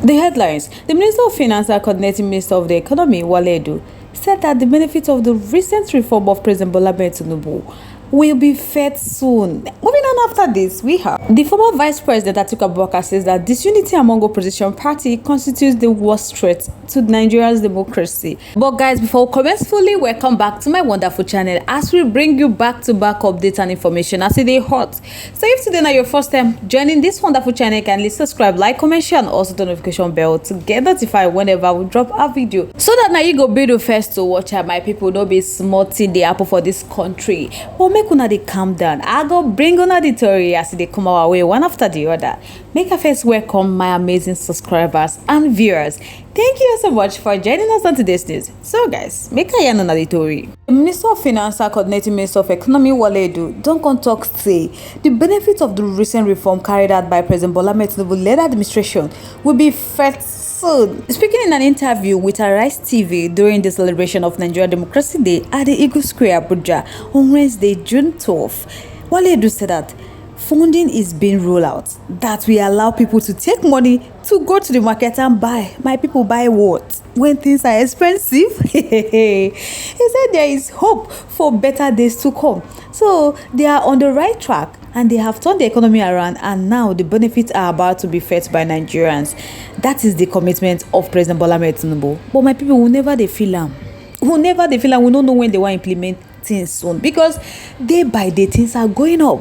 The headlines: the Minister of Finance and Coordinating Minister of the Economy, W0ong said that the benefits of the recent reform of President Bola Tinubu will be fed soon. Moving on after this, we have the former Vice President Atiku says that disunity among opposition party constitutes the worst threat to Nigeria's democracy. But guys, before we commence fully, welcome back to my wonderful channel as we bring you back-to-back updates and information as they hot. So if today is your first time joining this wonderful channel, kindly subscribe, like, comment, share, and also the notification bell to get notified whenever we drop a video, so that now you go be the first to watch out. My people, don't be smarting the apple for this country, but make una dey calm down. I go bring una the story as they come our way one after the other. Make a first welcome my amazing subscribers and viewers. Thank you so much for joining us on today's news. So guys, make a yarn on the story. The Minister of Finance and Coordinating Minister of Economy, W0ong, don't come talk say the benefits of the recent reform carried out by President Bola Tinubu-led administration will be felt soon. Speaking in an interview with RI0USLY during the celebration of Nigeria Democracy Day at the Eagle Square, Abuja on Wednesday, June 12th, W0ong said that funding is being rolled out that will allow people to take money to go to the market and buy. My people, buy what? When things are expensive? He said there is hope for better days to come. So they are on the right track and they have turned the economy around, and now the benefits are about to be felt by Nigerians. That is the commitment of President Bola Tinubu. But my people will never they feel them. Whenever they feel, and we don't know when they want to implement things soon, because day by day things are going up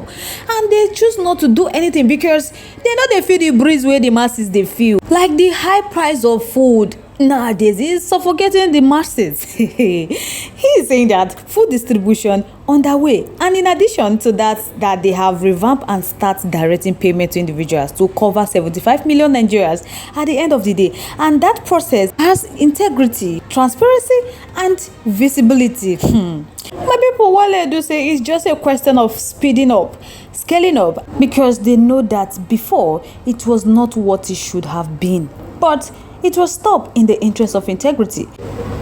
and they choose not to do anything because they know they feel the breeze where the masses they feel. Like the high price of food nowadays is suffocating the masses. He is saying that food distribution underway, and in addition to that they have revamped and start directing payment to individuals to cover 75 million Nigerians at the end of the day, and that process has integrity, transparency, and visibility. My people, what they do say is just a question of speeding up, scaling up, because they know that before it was not what it should have been, but it was stopped in the interest of integrity.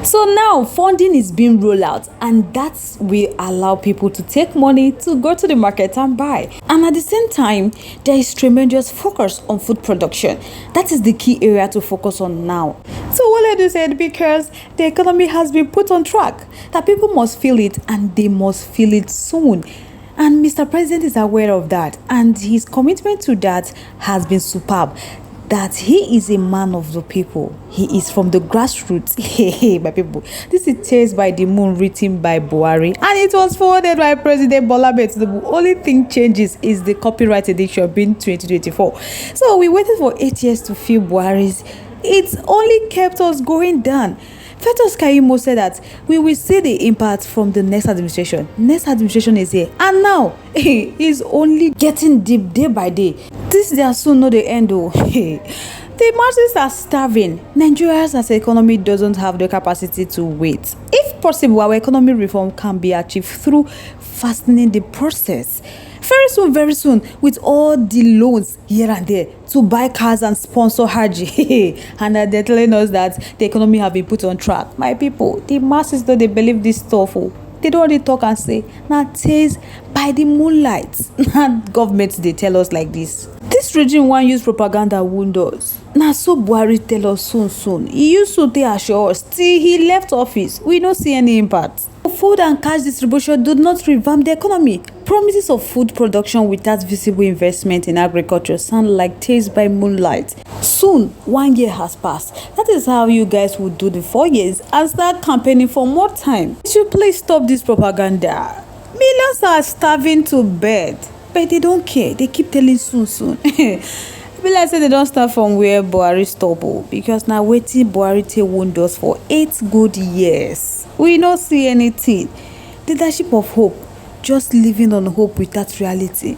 So now funding is being rolled out, and that will allow people to take money to go to the market and buy. And at the same time, there is tremendous focus on food production. That is the key area to focus on now. So W0ong said because the economy has been put on track, that people must feel it, and they must feel it soon. And Mr. President is aware of that, and his commitment to that has been superb. That he is a man of the people. He is from the grassroots. Hey, my people. This is Chased by the Moon, written by Buhari, and it was forwarded by President Bola Tinubu. Only thing changes is the copyright edition being 2024. So we waited for 8 years to feel Buhari's. It's only kept us going down. Fetus Kaimo said that we will see the impact from the next administration. Next administration is here, and now he is only getting deep day by day. This they are soon not the end though. The masses are starving. Nigerians as an economy doesn't have the capacity to wait. If possible, our economic reform can be achieved through fastening the process. Very soon, with all the loans here and there to buy cars and sponsor Haji. And they're telling us that the economy have been put on track. My people, the masses don't they believe this stuff. They don't really talk and say, now taste by the moonlight. And government, they tell us like this. This regime want use propaganda wound us. Now so Buhari tell us soon. He used to assure us till he left office. We don't see any impact. Food and cash distribution do not revamp the economy. Promises of food production without visible investment in agriculture sound like taste by moonlight. Soon, 1 year has passed. That is how you guys will do the 4 years and start campaigning for more time. You should please stop this propaganda. Millions are starving to bed, but they don't care. They keep telling soon. People like say they don't start from where Buhari stop, because now waiting Buhari take wound us for 8 good years. We don't see anything. Leadership of hope, just living on hope without reality.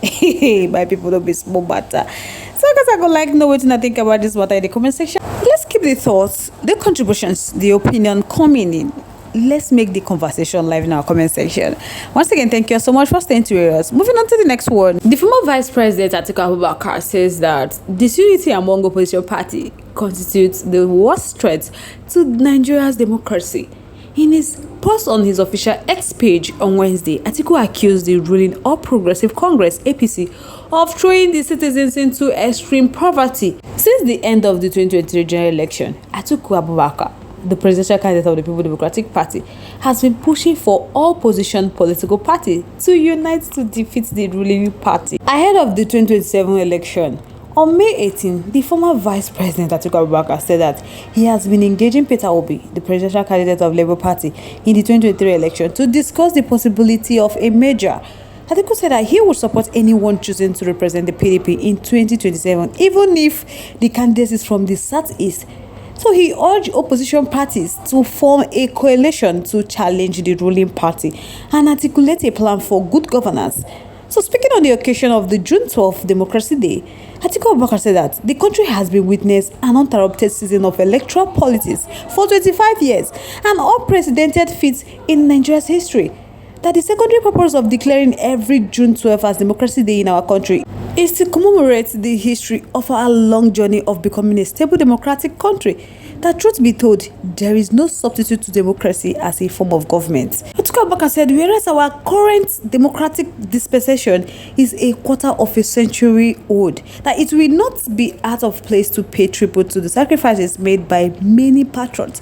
My people, don't be small matter. So guys, I would like to know what you think about this matter in the comment section. Let's keep the thoughts, the contributions, the opinion coming in. Let's make the conversation live in our comment section. Once again, thank you so much for staying to us. Moving on to the next one. The former Vice President Atiku says that disunity among opposition party constitutes the worst threat to Nigeria's democracy. In his post on his official X page on Wednesday, Atiku accused the ruling All Progressive Congress (APC) of throwing the citizens into extreme poverty. Since the end of the 2023 general election, Atiku Abubakar, the presidential candidate of the People Democratic Party, has been pushing for all opposition political parties to unite to defeat the ruling party. Ahead of the 2027 election, on May 18, the former Vice President Atiku Abubakar said that he has been engaging Peter Obi, the presidential candidate of Labour Party, in the 2023 election to discuss the possibility of a merger. Atiku said that he would support anyone choosing to represent the PDP in 2027, even if the candidate is from the Southeast. So he urged opposition parties to form a coalition to challenge the ruling party and articulate a plan for good governance. So speaking on the occasion of the June 12th Democracy Day, Atiku Abubakar said that the country has been witnessing an uninterrupted season of electoral politics for 25 years, an unprecedented feat in Nigeria's history. That the secondary purpose of declaring every June 12th as Democracy Day in our country is to commemorate the history of our long journey of becoming a stable democratic country. That, truth be told, there is no substitute to democracy as a form of government. Atiku Abubakar said, whereas our current democratic dispensation is a quarter of a century old, that it will not be out of place to pay tribute to the sacrifices made by many patrons,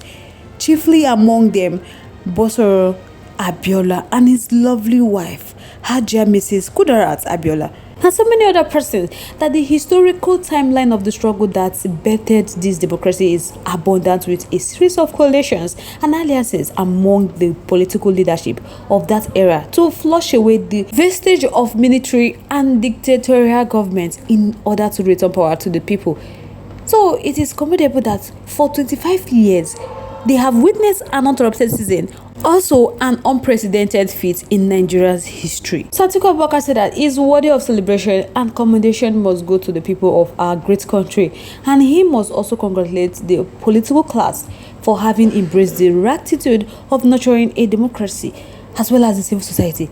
chiefly among them W0ong Abiola and his lovely wife, Hajia Mrs. Kudirat Abiola, and so many other persons, that the historical timeline of the struggle that bettered this democracy is abundant with a series of coalitions and alliances among the political leadership of that era to flush away the vestige of military and dictatorial governments in order to return power to the people. So it is commendable that for 25 years they have witnessed an uninterrupted season, also an unprecedented feat in Nigeria's history. So Atiku Abubakar said that is worthy of celebration and commendation must go to the people of our great country, and he must also congratulate the political class for having embraced the rectitude of nurturing a democracy as well as the civil society.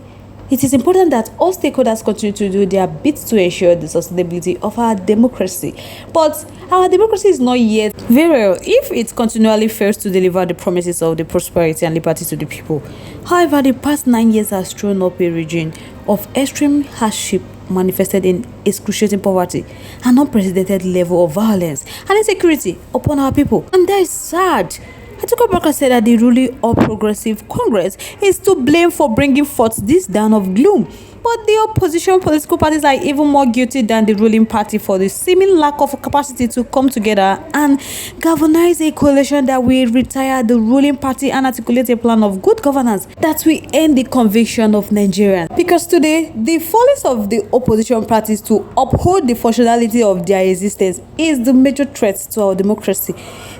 It is important that all stakeholders continue to do their bit to ensure the sustainability of our democracy. But our democracy is not yet virile if it continually fails to deliver the promises of the prosperity and liberty to the people. However, the past 9 years has thrown up a region of extreme hardship manifested in excruciating poverty, an unprecedented level of violence and insecurity upon our people. And that is sad. Atiku Abubakar said that the ruling All Progressive Congress is to blame for bringing forth this dawn of gloom. But the opposition political parties are even more guilty than the ruling party for the seeming lack of capacity to come together and galvanize a coalition that will retire the ruling party and articulate a plan of good governance that will end the conviction of Nigerians. Because today, the follies of the opposition parties to uphold the functionality of their existence is the major threat to our democracy.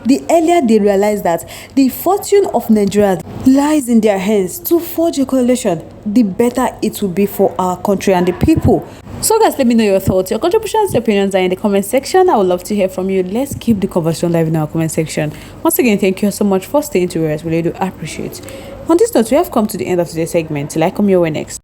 The earlier they realize that the fortune of Nigeria lies in their hands to forge a coalition, the better it will be for our country and the people. So guys, let me know your thoughts, your contributions, your opinions are in the comment section. I would love to hear from you. Let's keep the conversation live in our comment section. Once again, thank you so much for staying to us. We really do appreciate. On this note, we have come to the end of today's segment. Till I come your way next.